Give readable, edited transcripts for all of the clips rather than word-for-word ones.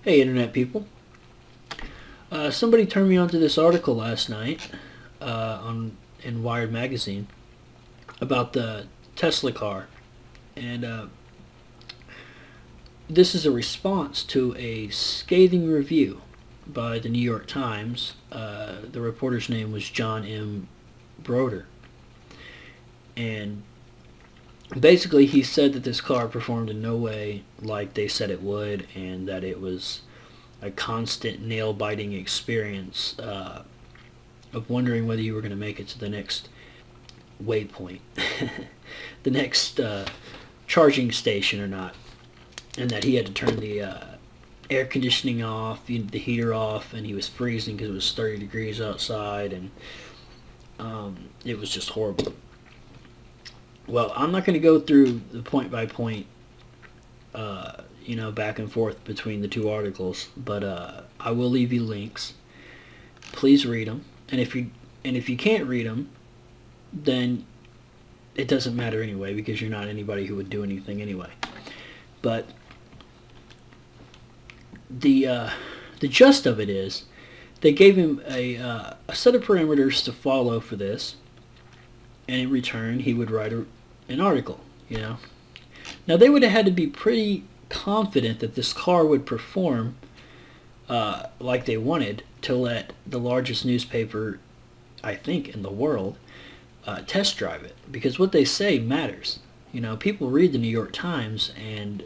Hey, Internet people. Somebody turned me onto this article last night in Wired Magazine about the Tesla car. And this is a response to a scathing review by the New York Times. The reporter's name was John M. Broder. And basically he said that this car performed in no way like they said it would, and that it was a constant nail-biting experience of wondering whether you were going to make it to the next waypoint, the next charging station or not, and that he had to turn the air conditioning off, the heater off, and he was freezing because it was 30 degrees outside, and it was just horrible. Well, I'm not going to go through the point-by-point back and forth between the two articles, but I will leave you links. Please read them, and if you can't read them, then it doesn't matter anyway, because you're not anybody who would do anything anyway. But the gist of it is, they gave him a set of parameters to follow for this, and in return he would write an article. Now they would have had to be pretty confident that this car would perform like they wanted to let the largest newspaper, I think, in the world test drive it, because what they say matters. People read the New York Times and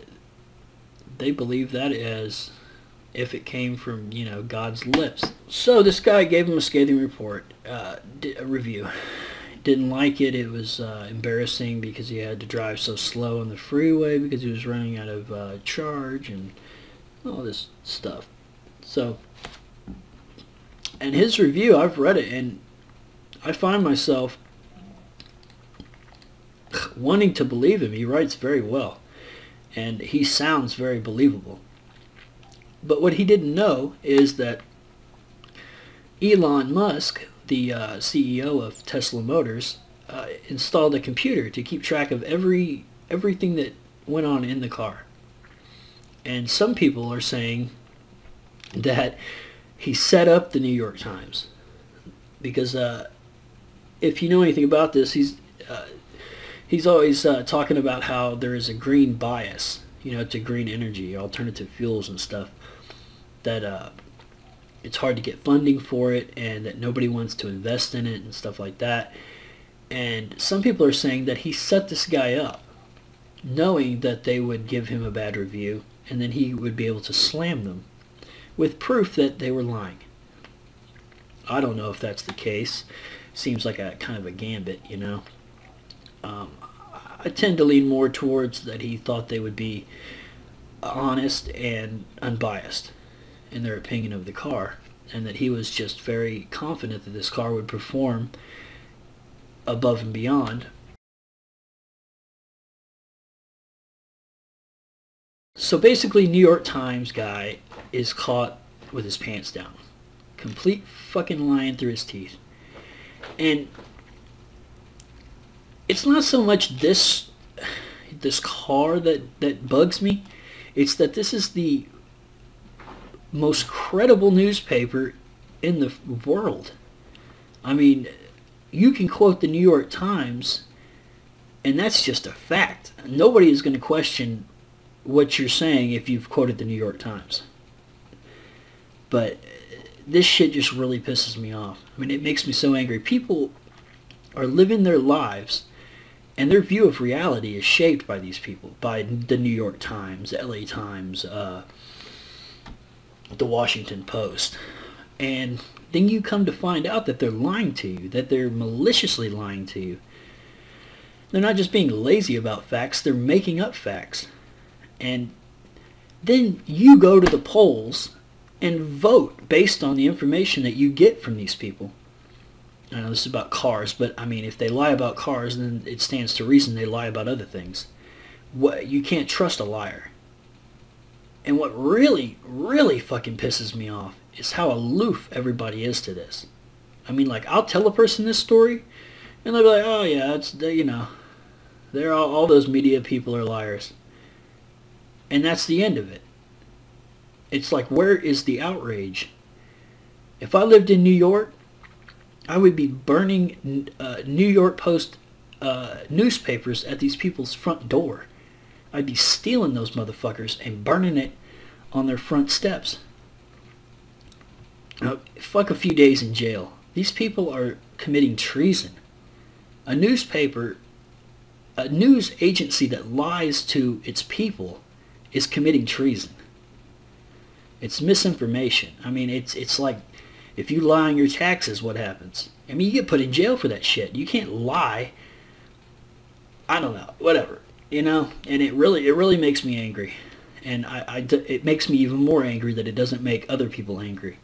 they believe that as if it came from God's lips. So this guy gave him a scathing report, a review. Didn't like it. It was embarrassing because he had to drive so slow on the freeway because he was running out of charge and all this stuff. So, and his review, I've read it, and I find myself wanting to believe him. He writes very well, and he sounds very believable. But what he didn't know is that Elon Musk, the CEO of Tesla Motors, installed a computer to keep track of everything that went on in the car. And some people are saying that he set up the New York Times, because if you know anything about this, he's always talking about how there is a green bias, to green energy, alternative fuels and stuff, that it's hard to get funding for it, and that nobody wants to invest in it and stuff like that. And some people are saying that he set this guy up knowing that they would give him a bad review, and then he would be able to slam them with proof that they were lying. I don't know if that's the case. Seems like a kind of a gambit, I tend to lean more towards that he thought they would be honest and unbiased in their opinion of the car, and that he was just very confident that this car would perform above and beyond. So basically, New York Times guy is caught with his pants down, complete fucking lying through his teeth. And it's not so much this car that bugs me. It's that this is the most credible newspaper in the world. I mean, you can quote the New York Times, and that's just a fact. Nobody is going to question what you're saying if you've quoted the New York Times. But this shit just really pisses me off. I mean, it makes me so angry. People are living their lives, and their view of reality is shaped by these people, by the New York Times, the LA Times, the Washington Post. And then you come to find out that they're lying to you, that they're maliciously lying to you. They're not just being lazy about facts, they're making up facts. And then you go to the polls and vote based on the information that you get from these people. I know this is about cars, but I mean, if they lie about cars, then it stands to reason they lie about other things. You can't trust a liar. And what really, really fucking pisses me off is how aloof everybody is to this. I mean, like, I'll tell a person this story, and they'll be like, oh yeah, they're all those media people are liars. And that's the end of it. It's like, where is the outrage? If I lived in New York, I would be burning New York Post newspapers at these people's front door. I'd be stealing those motherfuckers and burning it on their front steps. Fuck a few days in jail. These people are committing treason. A newspaper, a news agency that lies to its people is committing treason. It's misinformation. I mean, it's like, if you lie on your taxes, what happens? I mean, you get put in jail for that shit. You can't lie. I don't know. Whatever. You know? And it really makes me angry. And it makes me even more angry that it doesn't make other people angry.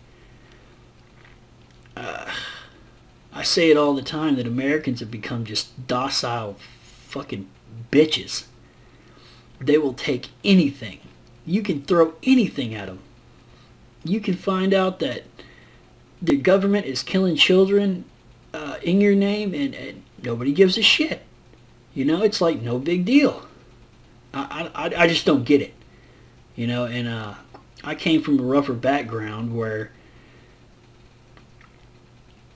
I say it all the time that Americans have become just docile fucking bitches. They will take anything. You can throw anything at them. You can find out that the government is killing children in your name, and nobody gives a shit. You know, it's like no big deal. I just don't get it. You know, and I came from a rougher background where,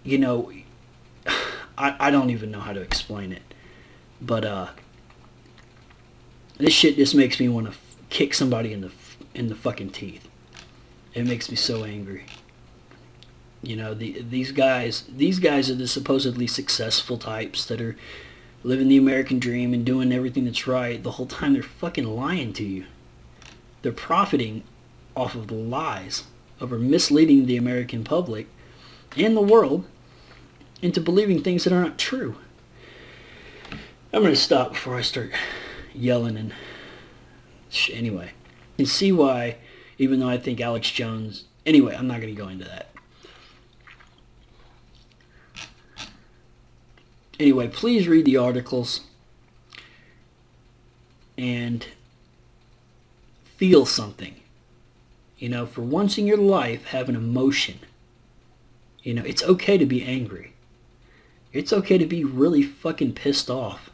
you know, I don't even know how to explain it. But this shit just makes me want to kick somebody in the fucking teeth. It makes me so angry. You know, these guys are the supposedly successful types that are living the American dream and doing everything that's right. The whole time they're fucking lying to you. They're profiting off of the lies, over misleading the American public and the world into believing things that are not true. I'm going to stop before I start yelling and anyway. You can see why, even though I think Alex Jones... Anyway, I'm not going to go into that. Anyway, please read the articles and feel something. You know, for once in your life, have an emotion. You know, it's okay to be angry. It's okay to be really fucking pissed off.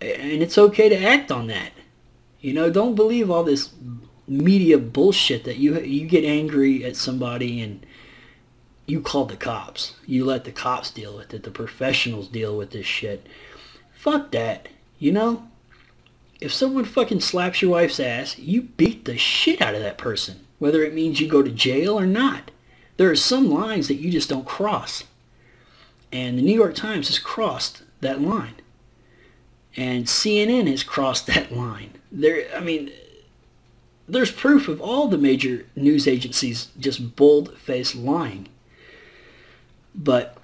And it's okay to act on that. You know, don't believe all this media bullshit that you get angry at somebody and you call the cops. You let the cops deal with it. The professionals deal with this shit. Fuck that. You know? If someone fucking slaps your wife's ass, you beat the shit out of that person. Whether it means you go to jail or not. There are some lines that you just don't cross. And the New York Times has crossed that line. And CNN has crossed that line. There's proof of all the major news agencies just bold-faced lying. But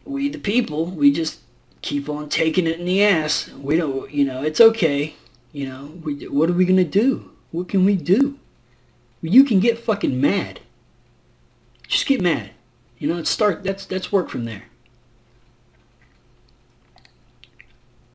we, the people, we just keep on taking it in the ass. We don't, you know, it's okay. You know, what are we going to do? What can we do? You can get fucking mad. Just get mad. You know, that's work from there.